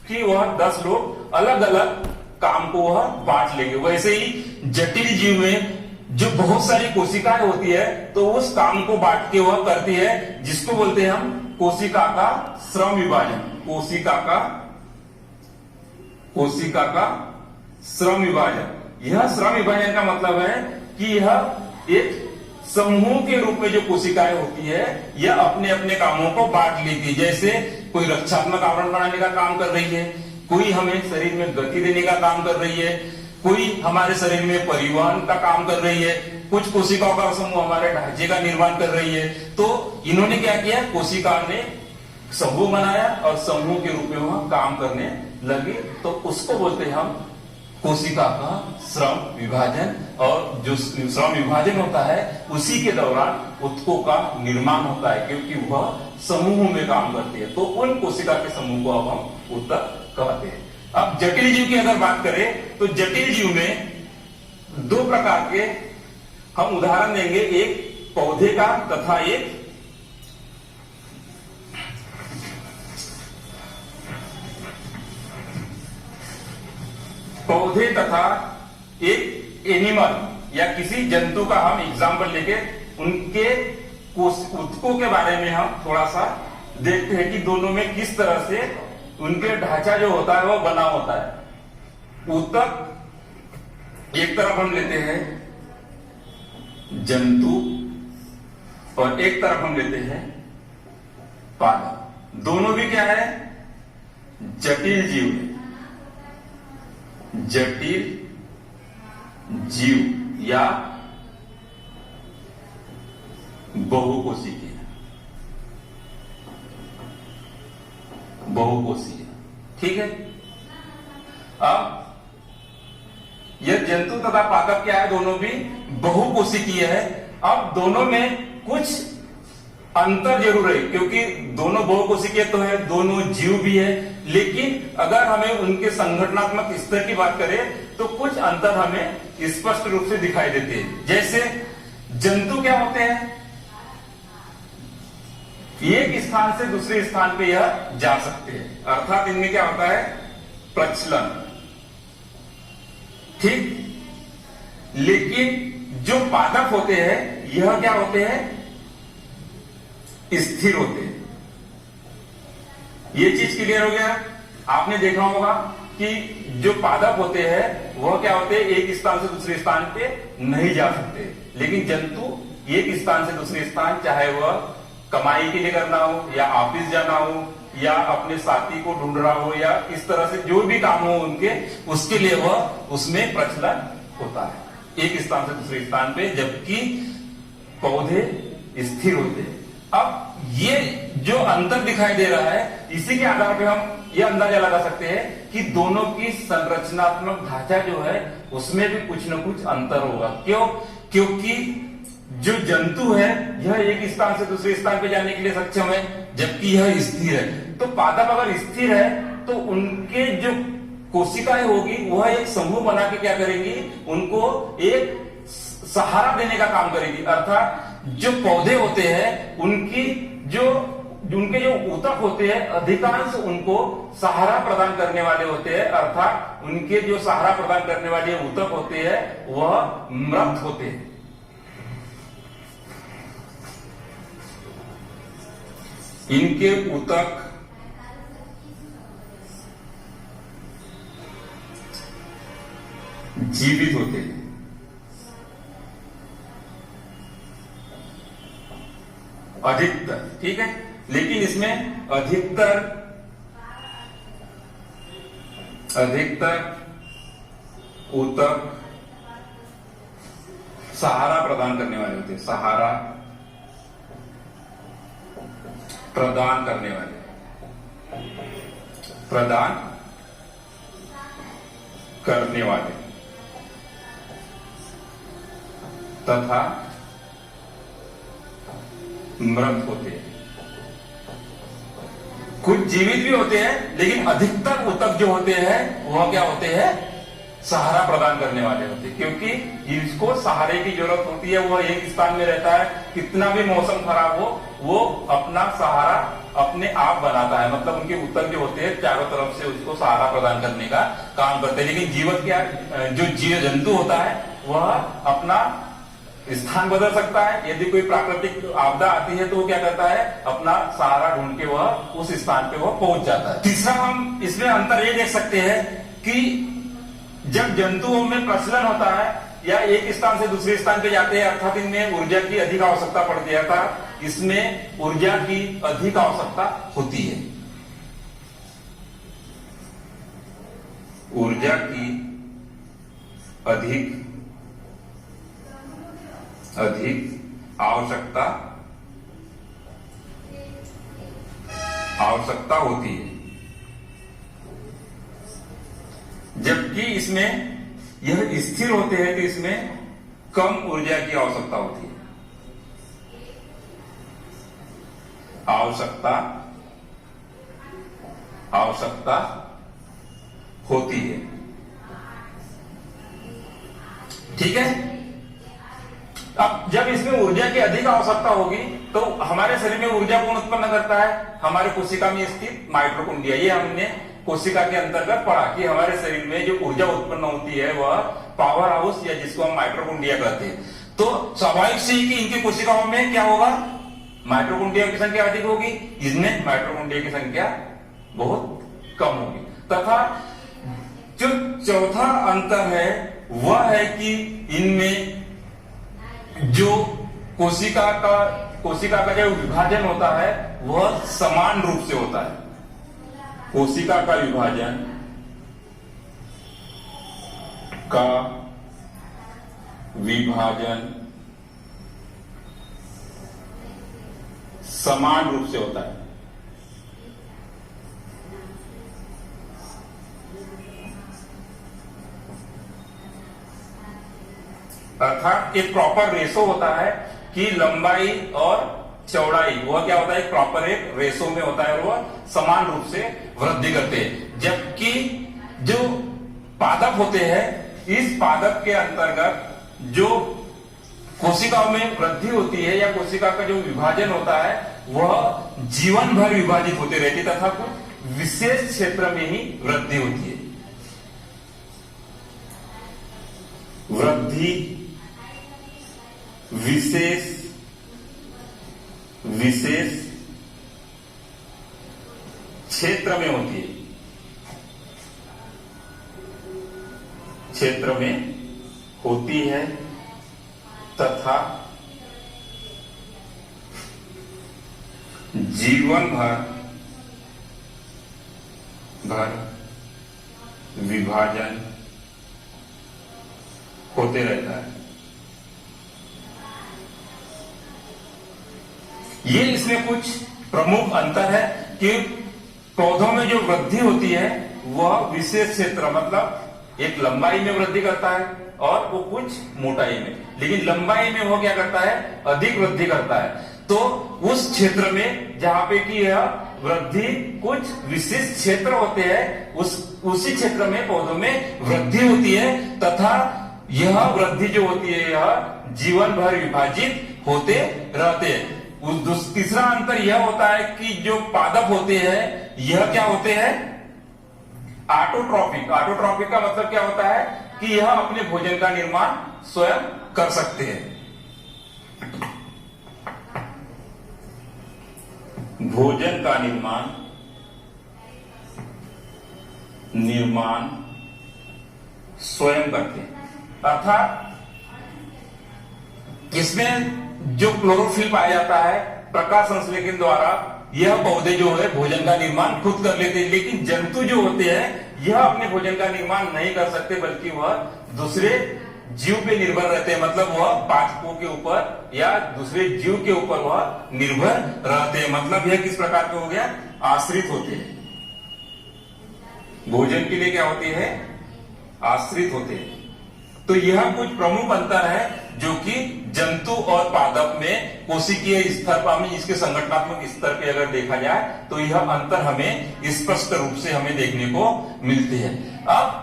कि वह 10 लोग अलग अलग काम को वह बांट लेंगे। वैसे ही जटिल जीव में जो बहुत सारी कोशिकाएं होती है तो उस काम को बांट के वह करती है, जिसको बोलते हैं हम कोशिका का श्रम विभाजन। कोशिका का श्रम विभाजन। यह श्रम विभाजन का मतलब है कि यह एक समूह के रूप में जो कोशिकाएं होती है यह अपने अपने कामों को बांट लेती है। जैसे कोई रक्षात्मक आवरण बनाने का काम कर रही है, कोई हमें शरीर में गति देने का काम कर रही है, कोई हमारे शरीर में परिवहन का काम कर रही है, कुछ कोशिकाओं का समूह हमारे ढांचे का निर्माण कर रही है। तो इन्होंने क्या किया, कोशिका ने समूह बनाया और समूह के रूप में वह काम करने लगे, तो उसको बोलते हैं हम कोशिका का श्रम विभाजन। और जो श्रम विभाजन होता है उसी के दौरान ऊतकों का निर्माण होता है, क्योंकि वह समूह में काम करती है। तो उन कोशिका के समूह को अब हम ऊतक कहते हैं। अब जटिल जीव की अगर बात करें तो जटिल जीव में 2 प्रकार के हम उदाहरण देंगे, एक पौधे का तथा एक पौधे तथा एक एनिमल या किसी जंतु का हम एग्जाम्पल लेके उनके ऊतकों के बारे में हम थोड़ा सा देखते हैं कि दोनों में किस तरह से उनके ढांचा जो होता है वो बना होता है। ऊतक एक तरफ हम लेते हैं जंतु और एक तरफ हम लेते हैं पादप। दोनों भी क्या है, जटिल जीव है। जटिल जीव या बहुकोशिकीय। ठीक है। अब यह जंतु तथा पादप क्या है, दोनों भी बहुकोशिकीय है। अब दोनों में कुछ अंतर जरूर है, क्योंकि दोनों बहुकोशिकीय तो है, दोनों जीव भी है, लेकिन अगर हमें उनके संगठनात्मक स्तर की बात करें तो कुछ अंतर हमें स्पष्ट रूप से दिखाई देते हैं। जैसे जंतु क्या होते हैं, एक स्थान से दूसरे स्थान पे यह जा सकते हैं, अर्थात इनमें क्या होता है, प्रचलन। ठीक। लेकिन जो पादप होते हैं यह क्या होते हैं, स्थिर होते हैं। ये चीज क्लियर हो गया। आपने देखा होगा कि जो पादप होते हैं वह क्या होते हैं, एक स्थान से दूसरे स्थान पे नहीं जा सकते, लेकिन जंतु एक स्थान से दूसरे स्थान, चाहे वह कमाई के लिए करना हो या ऑफिस जाना हो या अपने साथी को ढूंढ रहा हो या इस तरह से जो भी काम हो उनके, उसके लिए वह उसमें प्रचलन होता है एक स्थान से दूसरे स्थान पे, जबकि पौधे स्थिर होते हैं। अब ये जो अंतर दिखाई दे रहा है, इसी के आधार पे हम ये अंदाजा लगा सकते हैं कि दोनों की संरचनात्मक ढांचा जो है उसमें भी कुछ न कुछ अंतर होगा। क्यों? क्योंकि जो जंतु है यह एक स्थान से दूसरे स्थान पे जाने के लिए सक्षम है, जबकि यह स्थिर है। तो पादप अगर स्थिर है तो उनके जो कोशिकाएं होगी वह एक समूह बना के क्या करेंगी, उनको एक सहारा देने का काम करेगी। अर्थात जो पौधे होते हैं उनके जो ऊतक होते हैं अधिकांश उनको सहारा प्रदान करने वाले होते हैं, अर्थात उनके जो सहारा प्रदान करने वाले ऊतक होते हैं वह मृत होते हैं। इनके ऊतक जीवित होते हैं। अधिकतर, ठीक है, लेकिन इसमें अधिकतर ऊतक सहारा प्रदान करने वाले होते हैं, सहारा प्रदान करने वाले तथा मृत होते हैं। कुछ जीवित भी होते हैं, लेकिन अधिकतर ऊतक जो होते हैं वह क्या होते हैं, सहारा प्रदान करने वाले होते हैं, क्योंकि इसको सहारे की जरूरत होती है। वह एक स्थान में रहता है, कितना भी मौसम खराब हो वो अपना सहारा अपने आप बनाता है। मतलब उनके उत्तर जो होते हैं चारों तरफ से उसको सहारा प्रदान करने का काम करते हैं। लेकिन जीवन क्या, जो जीव जंतु होता है वह अपना स्थान बदल सकता है। यदि कोई प्राकृतिक आपदा आती है तो वो क्या करता है, अपना सहारा ढूंढ के वह उस स्थान पे वह पहुंच जाता है। तीसरा हम इसमें अंतर ये देख सकते हैं कि जब जंतुओं में प्रचलन होता है या एक स्थान से दूसरे स्थान पे जाते हैं, अर्थात इनमें ऊर्जा की अधिक आवश्यकता पड़ती है, अर्थात इसमें ऊर्जा की अधिक आवश्यकता होती है। ऊर्जा की अधिक आवश्यकता होती है, जबकि इसमें यह स्थिर होते हैं तो इसमें कम ऊर्जा की आवश्यकता होती है। आवश्यकता होती है, ठीक है। अब जब इसमें ऊर्जा की अधिक आवश्यकता होगी तो हमारे शरीर में ऊर्जा कौन उत्पन्न करता है, हमारे कोशिका में स्थित माइटोकॉन्ड्रिया। ये हमने कोशिका के अंतर्गत पढ़ा कि हमारे शरीर में जो ऊर्जा उत्पन्न होती है वह पावर हाउस या जिसको हम माइटोकॉन्ड्रिया कहते हैं। तो स्वाभाविक से ही कि इनकी कोशिकाओं में क्या होगा, माइटोकॉन्ड्रिया की संख्या अधिक होगी, इसमें माइटोकॉन्ड्रिया की संख्या बहुत कम होगी। तथा जो चौथा अंतर है वह है कि इनमें जो कोशिका का जो विभाजन होता है वह समान रूप से होता है। कोशिका का विभाजन समान रूप से होता है। अर्थात एक प्रॉपर रेशो होता है कि लंबाई और चौड़ाई वह क्या होता है, एक प्रॉपर एक रेशो में होता है और वह समान रूप से वृद्धि करते हैं। जबकि जो पादप होते हैं, इस पादप के अंतर्गत जो कोशिकाओं में वृद्धि होती है या कोशिका का जो विभाजन होता है वह जीवन भर विभाजित होते रहती है तथा कुछ विशेष क्षेत्र में ही वृद्धि होती है। वृद्धि विशेष क्षेत्र में होती है, क्षेत्र में होती है तथा जीवन भर विभाजन होते रहता है। ये इसमें कुछ प्रमुख अंतर है कि पौधों में जो वृद्धि होती है वह विशेष क्षेत्र मतलब एक लंबाई में वृद्धि करता है और वो कुछ मोटाई में, लेकिन लंबाई में वो क्या करता है, अधिक वृद्धि करता है। तो उस क्षेत्र में जहां पे कि यह वृद्धि कुछ विशेष क्षेत्र होते हैं उसी क्षेत्र में पौधों में वृद्धि होती है तथा यह वृद्धि जो होती है यह जीवन भर विभाजित होते रहते हैं। तीसरा अंतर यह होता है कि जो पादप होते हैं यह क्या होते हैं, ऑटोट्रॉपिक। ऑटोट्रॉपिक का मतलब क्या होता है कि यह अपने भोजन का निर्माण स्वयं कर सकते हैं। भोजन का निर्माण स्वयं करते हैं, अर्थात इसमें जो क्लोरोफिल पाया जाता है प्रकाश संश्लेषण द्वारा यह पौधे जो है भोजन का निर्माण खुद कर लेते हैं। लेकिन जंतु जो होते हैं यह अपने भोजन का निर्माण नहीं कर सकते बल्कि वह दूसरे जीव पे निर्भर रहते हैं, मतलब वह पाचकों के ऊपर या दूसरे जीव के ऊपर वह निर्भर रहते हैं। मतलब यह किस प्रकार के हो गया, आश्रित होते हैं। भोजन के लिए क्या होते हैं, आश्रित होते हैं। तो यह कुछ प्रमुख अंतर है जो कि जंतु और पादप में कोशिकीय स्तर पर हमें इसके संगठनात्मक स्तर पे अगर देखा जाए तो यह अंतर हमें स्पष्ट रूप से हमें देखने को मिलते हैं। अब